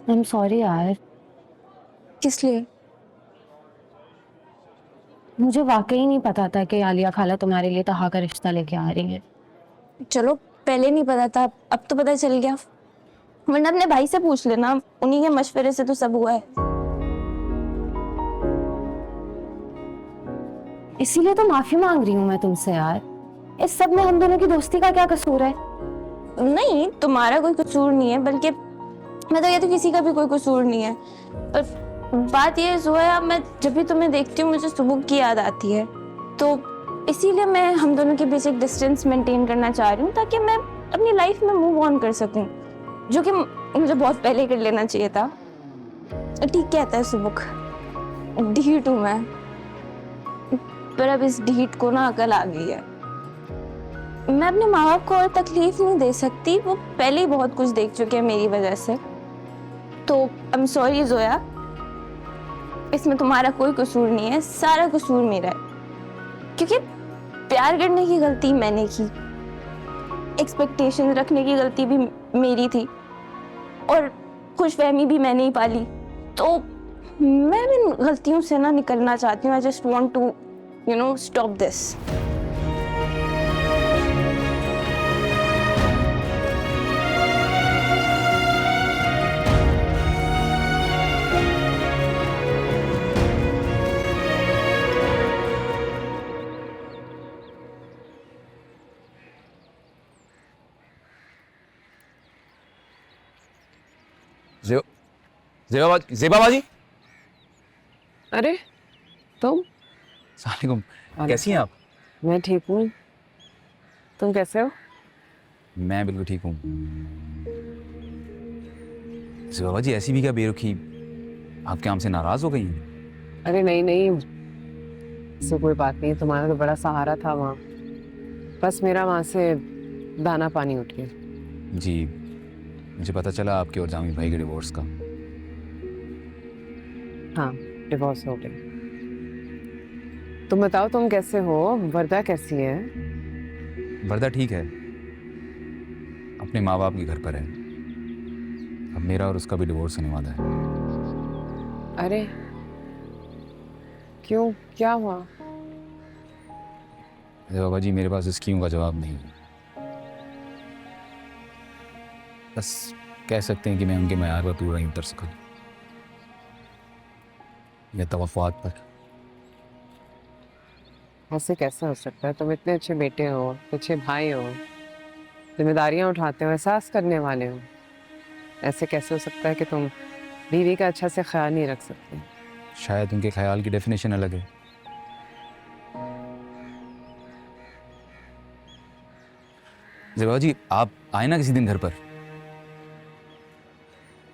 I am sorry यार। किस लिए? मुझे वाकई नहीं पता था कि आलिया खाला तुम्हारे लिए तहा का रिश्ता लेके आ रही है। चलो, पहले नहीं पता था, अब तो पता चल गया। वरना अपने भाई से पूछ लेना, उन्हीं के मशवरे से तो सब हुआ है। इसीलिए तो माफी मांग रही हूँ मैं तुमसे यार। इस सब में हम दोनों की दोस्ती का क्या कसूर है? नहीं, तुम्हारा कोई कसूर नहीं है, बल्कि मैं तो कहती हूँ किसी का भी कोई कसूर नहीं है। पर बात ये है जोया, मैं जब भी तुम्हें देखती हूँ मुझे सुबह की याद आती है। तो इसीलिए मैं हम दोनों के बीच एक डिस्टेंस मेंटेन करना चाह रही हूँ, ताकि मैं अपनी लाइफ में मूव ऑन कर सकूँ, जो कि मुझे बहुत पहले कर लेना चाहिए था। ठीक कहता है सुबह, ढीठ हूँ मैं, पर अब इस ढीठ को ना अकल आ गई है। मैं अपने माँ बाप को और तकलीफ नहीं दे सकती, वो पहले ही बहुत कुछ देख चुके हैं मेरी वजह से। तो आई एम सॉरी जोया, इसमें तुम्हारा कोई कसूर नहीं है, सारा कसूर मेरा है। क्योंकि प्यार करने की गलती मैंने की, एक्सपेक्टेशन रखने की गलती भी मेरी थी, और खुशफहमी भी मैंने ही पाली। तो मैं इन गलतियों से ना निकलना चाहती हूँ। I just want to stop this. Zeba बाजी। अरे तुम। सलाम। कैसी हैं आप? मैं ठीक हूँ, तुम कैसे हो? मैं बिल्कुल ठीक हूँ। जेबा बाजी, ऐसी भी क्या बेरुखी, आपके हमसे नाराज हो गई हैं? अरे नहीं नहीं, इससे कोई बात नहीं। तुम्हारा तो बड़ा सहारा था वहाँ, बस मेरा वहाँ से दाना पानी उठ गया। जी, मुझे पता चला आपके और जामी भाई के डिवोर्स का। हाँ, डिवोर्स हो गया। तुम बताओ, तुम कैसे हो? वर्दा कैसी है? वर्दा ठीक है, अपने माँ बाप के घर पर है। अब मेरा और उसका भी डिवोर्स होने वाला है। अरे क्यों, क्या हुआ? जेबा बाजी, मेरे पास इस क्यों का जवाब नहीं है। बस कह सकते हैं कि मैं उनके मयार पर पूरा नहीं उतर सका, या तवफ़्क़ात पर। ऐसे कैसे हो सकता है? तुम इतने अच्छे बेटे हो, अच्छे भाई हो, जिम्मेदारियां उठाते हो, एहसास करने वाले हो। ऐसे कैसे हो सकता है कि तुम बीवी का अच्छा से ख्याल नहीं रख सकते? शायद उनके ख्याल की डेफिनेशन अलग है। जेबा जी, आप आए ना किसी दिन घर पर।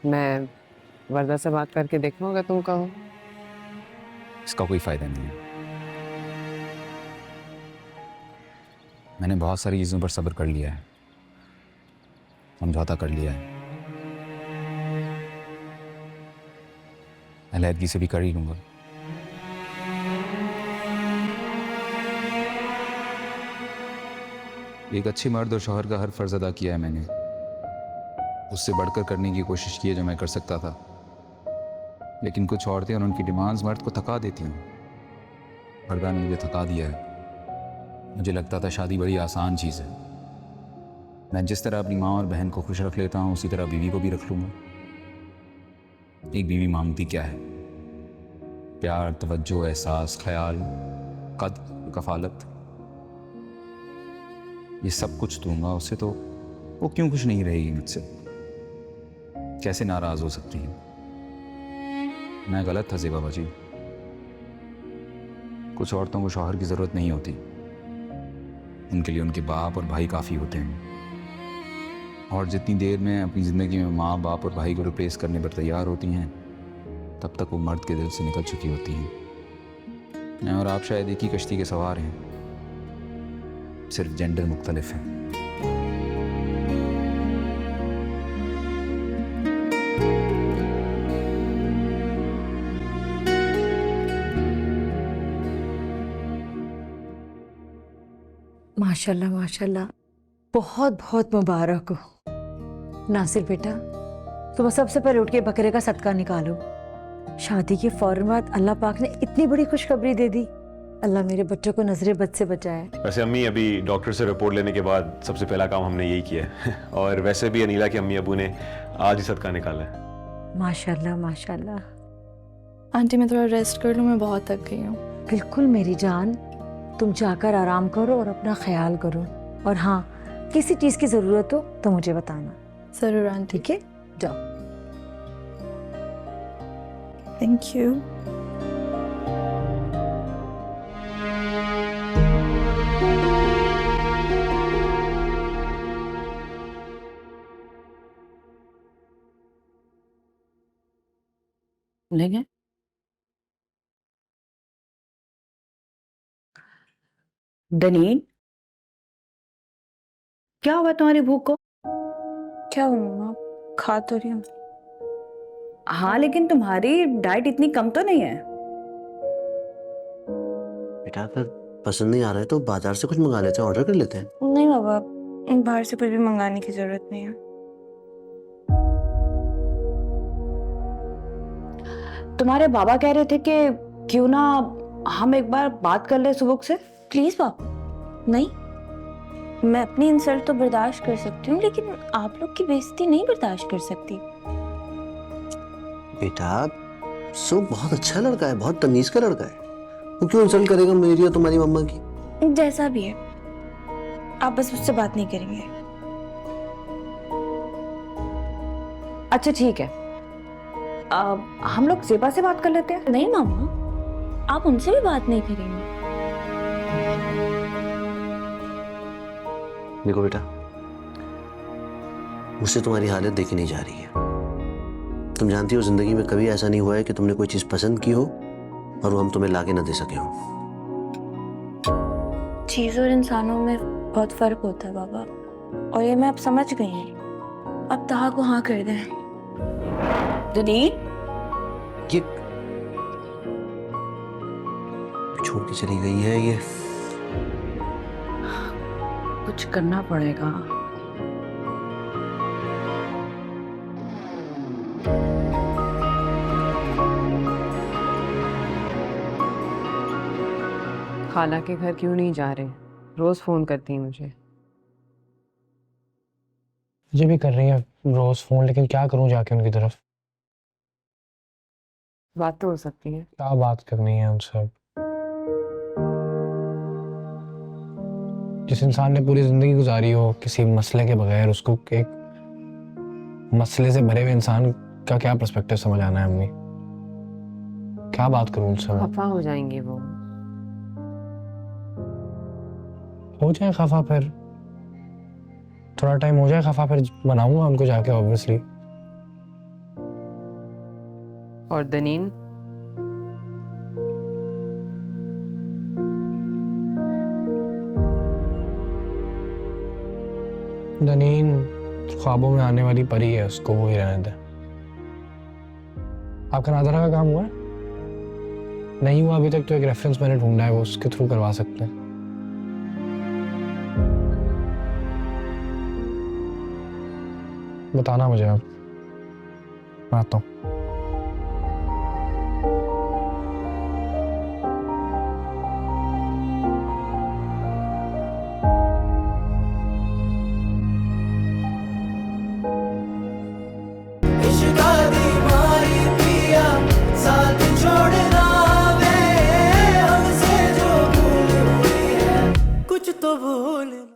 मैं वर्दा से बात करके देखूंगा, तुम कहो। इसका कोई फ़ायदा नहीं है। मैंने बहुत सारी चीज़ों पर सब्र कर लिया है, समझौता कर लिया है। अलहदगी से भी कर ही लूँगा। एक अच्छे मर्द और शौहर का हर फ़र्ज़ अदा किया है मैंने, उससे बढ़कर करने की कोशिश की है जो मैं कर सकता था। लेकिन कुछ औरतें और उनकी डिमांड्स मर्द को थका देती हैं। वर्दा ने मुझे थका दिया है। मुझे लगता था शादी बड़ी आसान चीज़ है, मैं जिस तरह अपनी माँ और बहन को खुश रख लेता हूँ उसी तरह बीवी को भी रख लूँगा। एक बीवी मांगती क्या है? प्यार, तवज्जो, एहसास, ख्याल, कद, कफालत, ये सब कुछ दूंगा उसे, तो वो क्यों खुश नहीं रहेगी मुझसे? कैसे नाराज हो सकती है? मैं गलत था जेबा बाजी। कुछ औरतों को शौहर की ज़रूरत नहीं होती, उनके लिए उनके बाप और भाई काफ़ी होते हैं। और जितनी देर में अपनी ज़िंदगी में माँ बाप और भाई को रिप्लेस करने पर तैयार होती हैं, तब तक वो मर्द के दिल से निकल चुकी होती हैं। मैं और आप शायद एक ही कश्ती के सवार हैं, सिर्फ जेंडर मुख्तलिफ है। माशाल्लाह माशाल्लाह, बहुत बहुत मुबारक हो नासिर बेटा। सुबह सबसे पहले उठ के बकरे का सदका निकालो। शादी के फौरन बाद अल्लाह पाक ने इतनी बड़ी खुशखबरी दे दी। अल्लाह मेरे बच्चों को नजरे बद से बचाए। वैसे अम्मी अभी डॉक्टर से रिपोर्ट लेने के बाद सबसे पहला काम हमने यही किया है और वैसे भी अनीला के अम्मी अबू ने आज ही सदका निकाला है। माशाल्लाह माशाल्लाह। आंटी मैं थोड़ा रेस्ट कर लूँ, मैं बहुत थक गई हूँ। बिल्कुल मेरी जान, तुम जाकर आराम करो और अपना ख्याल करो। और हाँ, किसी चीज की जरूरत हो तो मुझे बताना, जरूर आंटी। ठीक है? जाओ। Thank you. लेंगे? दनीन, क्या हुआ तुम्हारी भूख को? क्या हुआ मम्मा, खा तो रही हूँ। हाँ, लेकिन तुम्हारी डाइट इतनी कम तो नहीं है। बेटा अगर पसंद नहीं आ रहा है तो बाजार से कुछ मंगा लेते हैं, ऑर्डर कर लेते हैं। नहीं बाबा, बाहर से कुछ भी मंगाने की जरूरत नहीं है। तुम्हारे बाबा कह रहे थे कि क्यों ना हम एक बार बात कर ले सुबह से। प्लीज पापा, नहीं, मैं अपनी इंसल्ट तो बर्दाश्त कर सकती हूँ, लेकिन आप लोग की बेइज्जती नहीं बर्दाश्त कर सकती। बेटा सुख बहुत अच्छा लड़का है, बहुत तमीज का लड़का है, वो क्यों इंसल्ट करेगा मेरी और तुम्हारी मम्मा की? जैसा भी है, आप बस उससे बात नहीं करेंगे। अच्छा ठीक है, हम लोग जेबा से बात कर लेते हैं। नहीं मामा, आप उनसे भी बात नहीं करेंगे। देखो बेटा, मुझसे तुम्हारी हालत देखी नहीं जा रही है। तुम जानती हो जिंदगी में कभी ऐसा नहीं हुआ है कि तुमने कोई चीज पसंद की हो और वो हम तुम्हें लाके ना दे सके हो। चीज और इंसानों में बहुत फर्क होता है बाबा, और ये मैं अब समझ गई हूँ। अब तहा को हाँ कर दें। दनीन, ये छोड़ के चली गई है ये। कुछ करना पड़ेगा। खाला के घर क्यों नहीं जा रहे? रोज फोन करती है मुझे। मुझे भी कर रही है रोज फोन, लेकिन क्या करूं जाके उनकी तरफ? बात तो हो सकती है। क्या बात करनी है उनसे? जिस इंसान ने पूरी जिंदगी गुजारी हो किसी मसले के बगैर, उसको एक मसले से भरे हुए इंसान का क्या पर्सपेक्टिव समझ आना है? अम्मी क्या बात करूं उनसे? मैं खफा हो जाएंगे वो। हो जाए खफा, फिर थोड़ा टाइम हो जाए खफा, फिर मनाऊंगा उनको जाके ऑब्वियसली। और दनीन, दनीन ख्वाबों में आने वाली परी है, उसको वो ही रहने दे। आपका नादरा का काम हुआ है? नहीं हुआ अभी तक तो एक रेफरेंस मैंने ढूंढा है, वो उसके थ्रू करवा सकते हैं। बताना मुझे आप, मैं आता हूँ। कुछ तो भूल